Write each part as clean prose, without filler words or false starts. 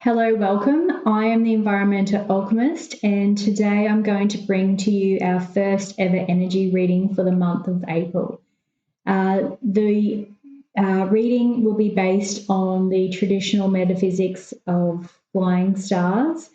Hello, welcome. I am the Environmental Alchemist, and today I'm going to bring to you our first ever energy reading for the month of April. The reading will be based on the traditional metaphysics of flying stars.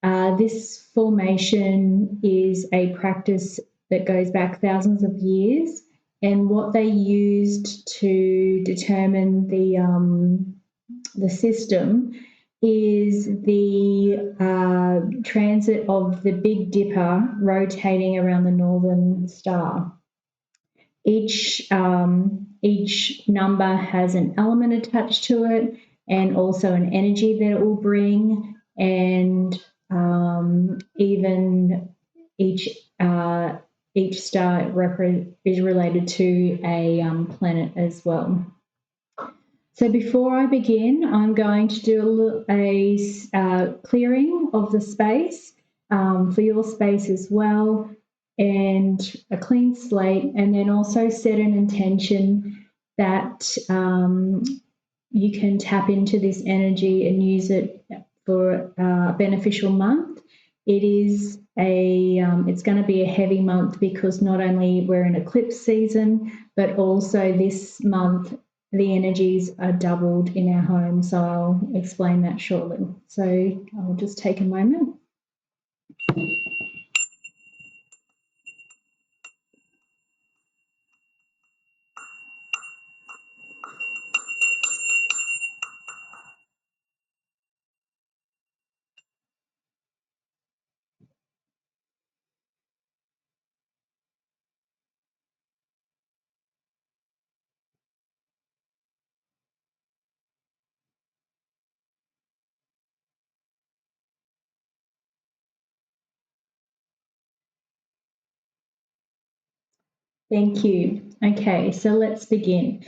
This formation is a practice that goes back thousands of years, and what they used to determine the system is the transit of the Big Dipper rotating around the northern star. Each number has an element attached to it and also an energy that it will bring, and even each star is related to a planet as well. So before I begin, I'm going to do a clearing of the space for your space as well, and a clean slate, and then also set an intention that you can tap into this energy and use it for a beneficial month. It's going to be a heavy month because not only we're in eclipse season, but also this month the energies are doubled in our home, so I'll explain that shortly. So I'll just take a moment. Thank you. Okay, so let's begin.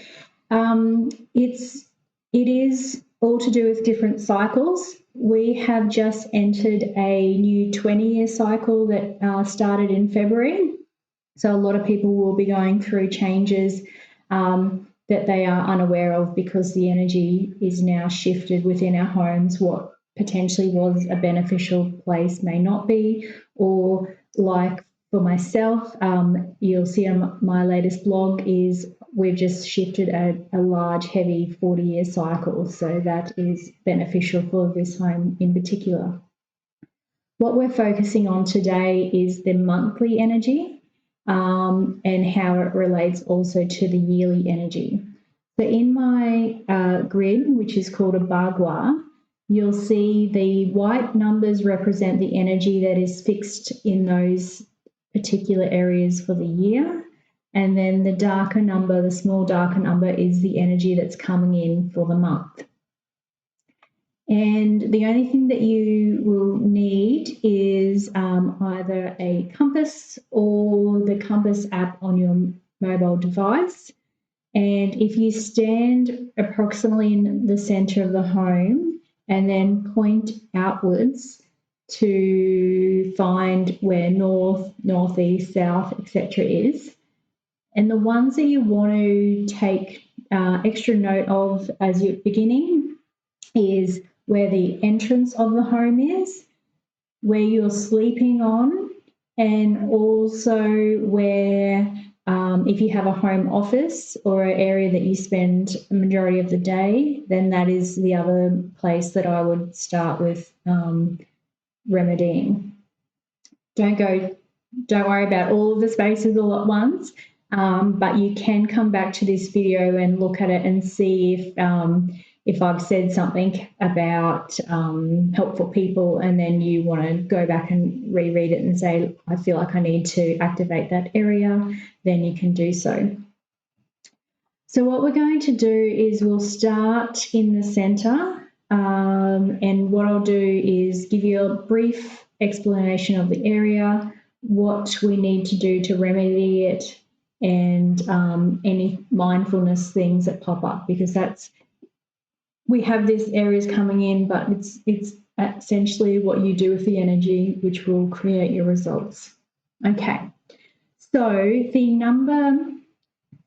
It is all to do with different cycles. We have just entered a new 20-year cycle that started in February. So a lot of people will be going through changes that they are unaware of because the energy is now shifted within our homes. What potentially was a beneficial place may not be, or like for myself, you'll see on my latest blog is we've just shifted a large, heavy 40-year cycle. So that is beneficial for this home in particular. What we're focusing on today is the monthly energy and how it relates also to the yearly energy. So in my grid, which is called a Bagua, you'll see the white numbers represent the energy that is fixed in those particular areas for the year. And then the darker number, the small darker number, is the energy that's coming in for the month. And the only thing that you will need is either a compass or the compass app on your mobile device. And if you stand approximately in the center of the home and then point outwards to find where north, northeast, south, etc. is. And the ones that you want to take extra note of as you're beginning is where the entrance of the home is, where you're sleeping on, and also where if you have a home office or an area that you spend a majority of the day, then that is the other place that I would start with remedying. Don't worry about all of the spaces all at once, but you can come back to this video and look at it and see if I've said something about helpful people, and then you want to go back and reread it and say, I feel like I need to activate that area, then you can do so. So what we're going to do is we'll start in the center. And what I'll do is give you a brief explanation of the area, what we need to do to remedy it, and any mindfulness things that pop up, because we have these areas coming in, but it's essentially what you do with the energy which will create your results. Okay, so the number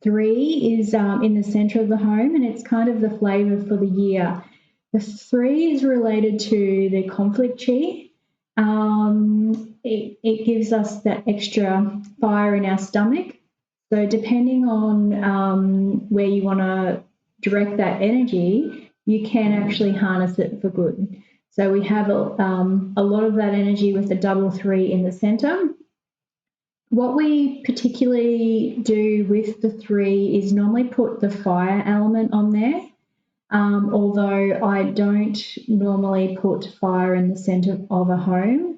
3 is in the center of the home, and it's kind of the flavor for the year. The 3 is related to the conflict chi. It gives us that extra fire in our stomach. So depending on where you want to direct that energy, you can actually harness it for good. So we have a lot of that energy with the double 3 in the center. What we particularly do with the 3 is normally put the fire element on there. Although I don't normally put fire in the center of a home.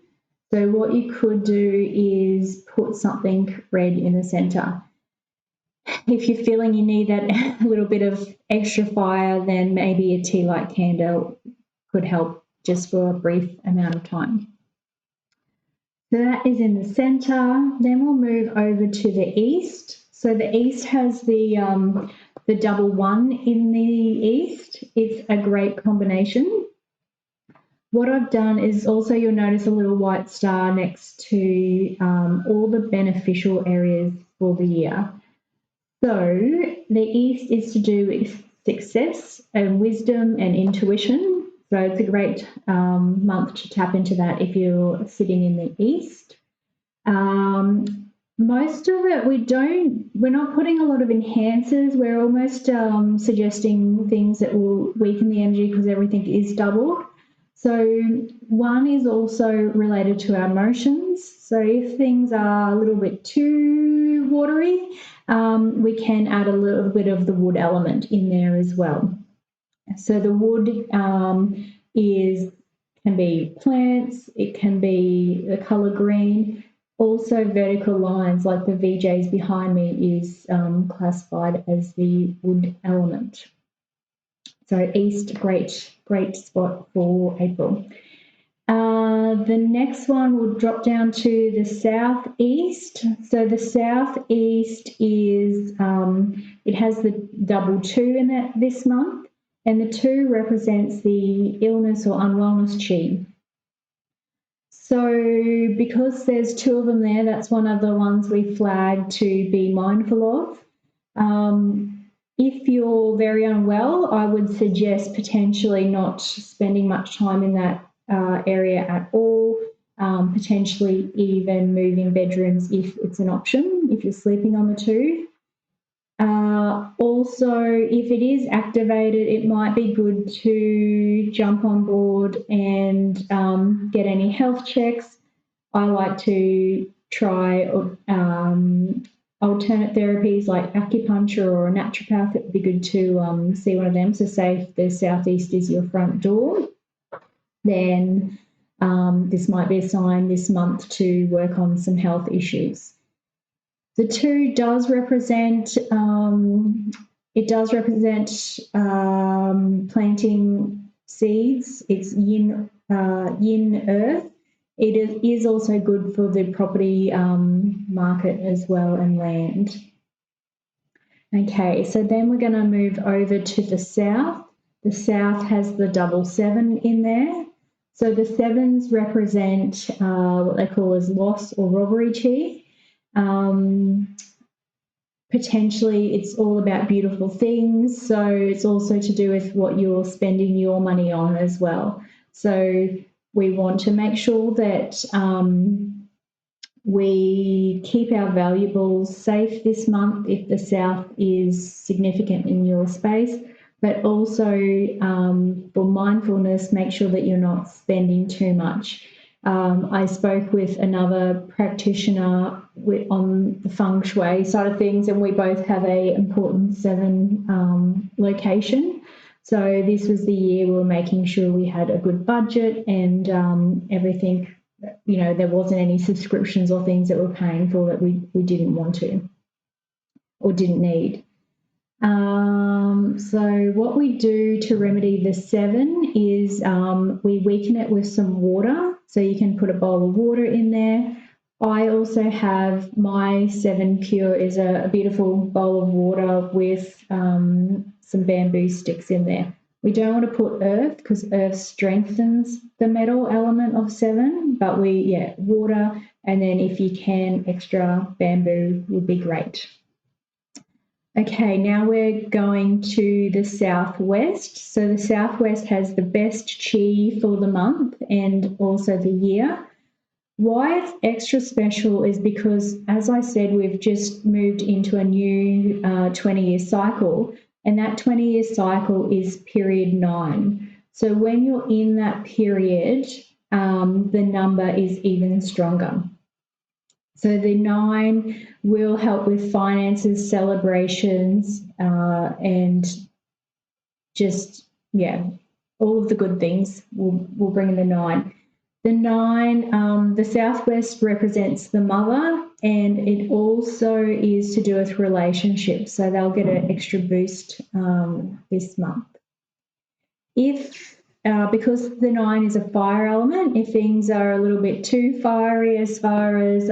So what you could do is put something red in the center. If you're feeling you need that little bit of extra fire, then maybe a tea light candle could help just for a brief amount of time. So that is in the center. Then we'll move over to the east. So the east has the double 1 in the east. It's a great combination. What I've done is also you'll notice a little white star next to all the beneficial areas for the year. So the east is to do with success and wisdom and intuition. So it's a great month to tap into that if you're sitting in the east. Most of it, we're not putting a lot of enhancers. We're almost suggesting things that will weaken the energy because everything is doubled. So 1 is also related to our emotions. So if things are a little bit too watery, we can add a little bit of the wood element in there as well. So the wood can be plants, it can be the colour green. Also vertical lines like the VJs behind me is classified as the wood element. So east, great spot for April. The next one will drop down to the southeast. So the southeast is, it has the double 2 in it this month, and the 2 represents the illness or unwellness chi. So because there's 2 of them there, that's one of the ones we flag to be mindful of. If you're very unwell, I would suggest potentially not spending much time in that area at all, potentially even moving bedrooms if it's an option, if you're sleeping on the 2. Also, if it is activated, it might be good to jump on board and get any health checks. I like to try alternate therapies like acupuncture or a naturopath. It would be good to see one of them. So say if the southeast is your front door, then this might be a sign this month to work on some health issues. The 2 does represent, planting seeds. It's yin earth. It is also good for the property market as well and land. Okay, so then we're going to move over to the south. The south has the double 7 in there. So the 7s represent what they call as loss or robbery chi. Potentially it's all about beautiful things, so it's also to do with what you're spending your money on as well. So we want to make sure that we keep our valuables safe this month if the south is significant in your space, but also for mindfulness, make sure that you're not spending too much. I spoke with another practitioner on the Feng Shui side of things, and we both have a important 7 location. So this was the year we were making sure we had a good budget and everything, you know, there wasn't any subscriptions or things that we're paying for that we didn't want to or didn't need. So what we do to remedy the 7 is we weaken it with some water. So you can put a bowl of water in there. I also have my 7 Pure is a beautiful bowl of water with some bamboo sticks in there. We don't want to put earth because earth strengthens the metal element of 7, but water, and then if you can, extra bamboo would be great. Okay, now we're going to the southwest. So the southwest has the best chi for the month and also the year. Why it's extra special is because, as I said, we've just moved into a new 20-year cycle, and that 20-year cycle is period 9. So when you're in that period, the number is even stronger. So the 9 will help with finances, celebrations, and just, yeah, all of the good things will bring in the 9. The 9, the southwest represents the mother, and it also is to do with relationships. So they'll get an extra boost this month. If because the 9 is a fire element, if things are a little bit too fiery as far as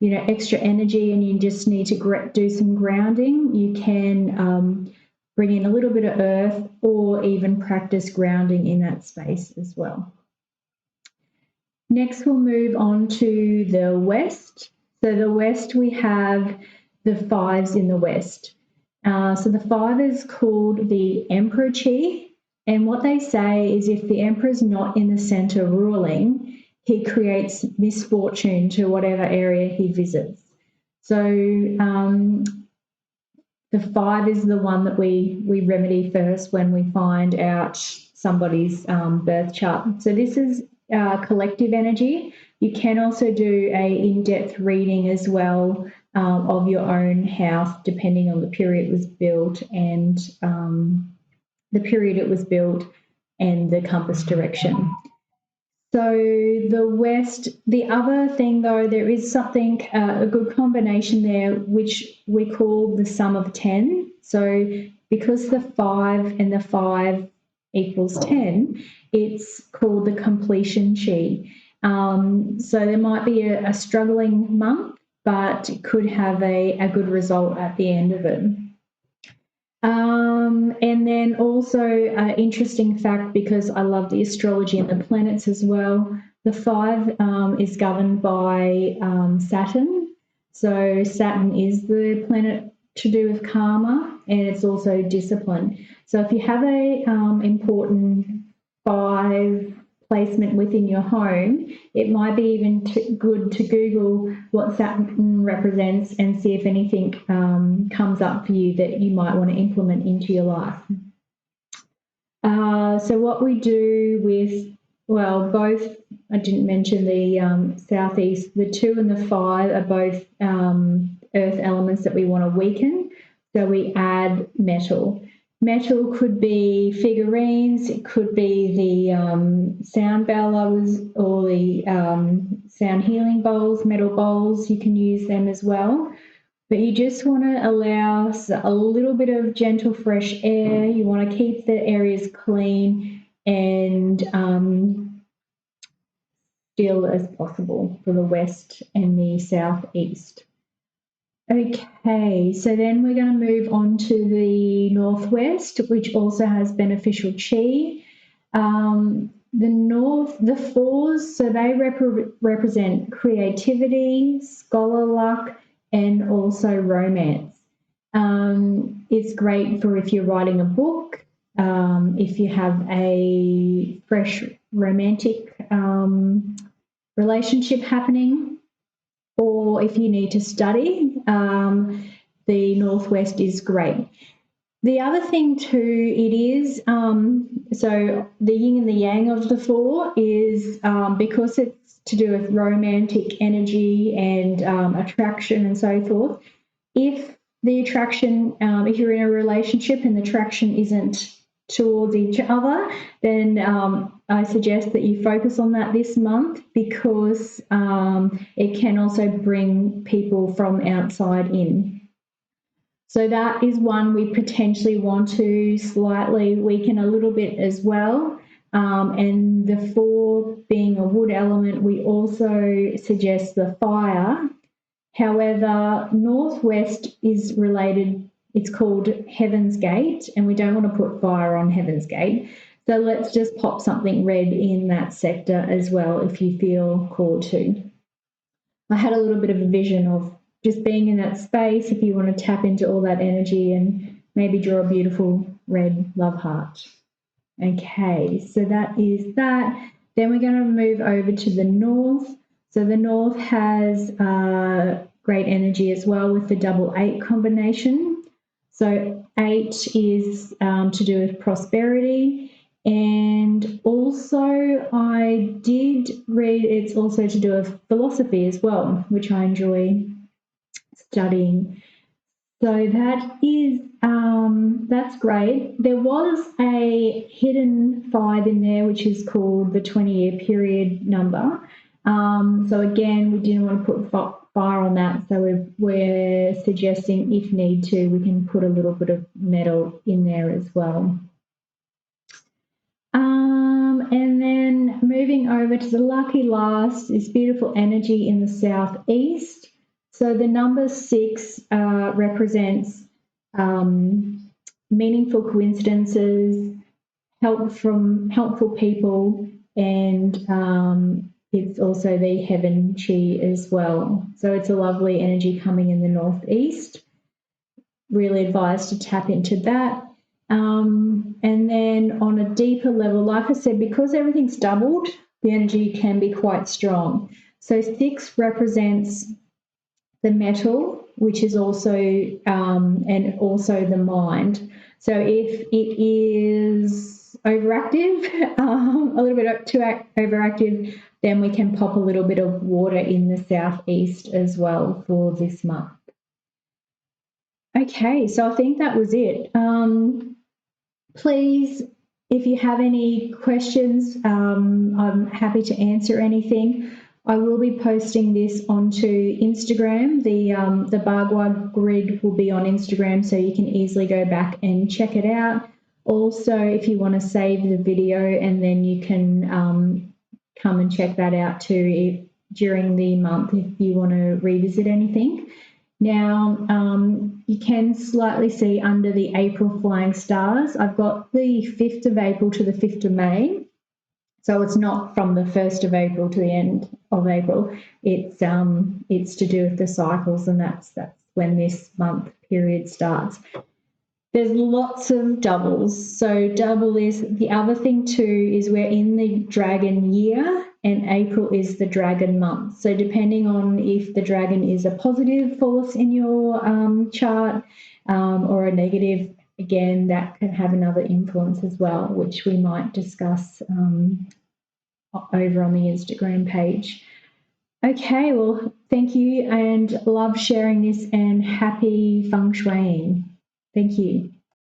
extra energy, and you just need to do some grounding, you can bring in a little bit of earth, or even practice grounding in that space as well. Next, we'll move on to the west. So the west, we have the 5s in the west. So the 5 is called the Emperor Chi. And what they say is if the Emperor's not in the center ruling, he creates misfortune to whatever area he visits. So the 5 is the one that we remedy first when we find out somebody's birth chart. So this is collective energy. You can also do a in-depth reading as well of your own house, depending on the period it was built and the compass direction. So the west, the other thing though, there is something, a good combination there, which we call the sum of 10. So because the 5 and the 5 equals 10, it's called the completion chi. So there might be a struggling month, but it could have a good result at the end of it. And then also an interesting fact, because I love the astrology and the planets as well, the 5 is governed by Saturn. So Saturn is the planet to do with karma, and it's also discipline. So if you have a important 5 placement within your home, it might be even good to Google what Saturn represents and see if anything comes up for you that you might want to implement into your life. So what we do with, well, both, I didn't mention the southeast, the 2 and the 5 are both earth elements that we want to weaken. So we add metal. Metal could be figurines, it could be the sound bellows or the sound healing bowls, metal bowls, you can use them as well. But you just want to allow a little bit of gentle fresh air. You want to keep the areas clean and still as possible for the west and the southeast. Okay, so then we're going to move on to the northwest, which also has beneficial chi. The 4s, so they represent creativity, scholar luck, and also romance. It's great for if you're writing a book, if you have a fresh romantic relationship happening, or if you need to study, the northwest is great. The other thing too, it is, so the yin and the yang of the 4 is because it's to do with romantic energy and attraction and so forth. If the attraction, if you're in a relationship and the attraction isn't towards each other, then I suggest that you focus on that this month, because it can also bring people from outside in. So that is one we potentially want to slightly weaken a little bit as well. And the 4 being a wood element, we also suggest the fire. However, northwest is related, it's called Heaven's Gate, and we don't want to put fire on Heaven's Gate. So let's just pop something red in that sector as well if you feel called to. I had a little bit of a vision of just being in that space if you want to tap into all that energy and maybe draw a beautiful red love heart. Okay, so that is that. Then we're going to move over to the north. So the north has great energy as well with the 888 combination. So 8 is to do with prosperity. And also I did read it's also to do with philosophy as well, which I enjoy studying. So that is that's great. There was a hidden 5 in there, which is called the 20-year period number. So again, we didn't want to put fire on that. So we're suggesting, if need to, we can put a little bit of metal in there as well. And then moving over to the lucky last is beautiful energy in the southeast. So the number 6 represents meaningful coincidences, help from helpful people, and it's also the heaven chi as well. So it's a lovely energy coming in the northeast. Really advised to tap into that. And then on a deeper level, like I said, because everything's doubled, the energy can be quite strong. So 6 represents the metal, which is also and also the mind. So if it is overactive, a little bit too overactive, then we can pop a little bit of water in the southeast as well for this month. Okay, so I think that was it. Please, if you have any questions, I'm happy to answer anything. I will be posting this onto Instagram. The Bagua grid will be on Instagram, so you can easily go back and check it out. Also, if you want to save the video, and then you can come and check that out too during the month if you want to revisit anything. Now, you can slightly see under the April flying stars, I've got the 5th of April to the 5th of May. So it's not from the 1st of April to the end of April. It's to do with the cycles, and that's when this month period starts. There's lots of doubles. So double is, the other thing too is we're in the dragon year, and April is the dragon month. So depending on if the dragon is a positive force in your chart or a negative, again, that can have another influence as well, which we might discuss over on the Instagram page. Okay, well, thank you, and love sharing this, and happy feng shuiing. Thank you.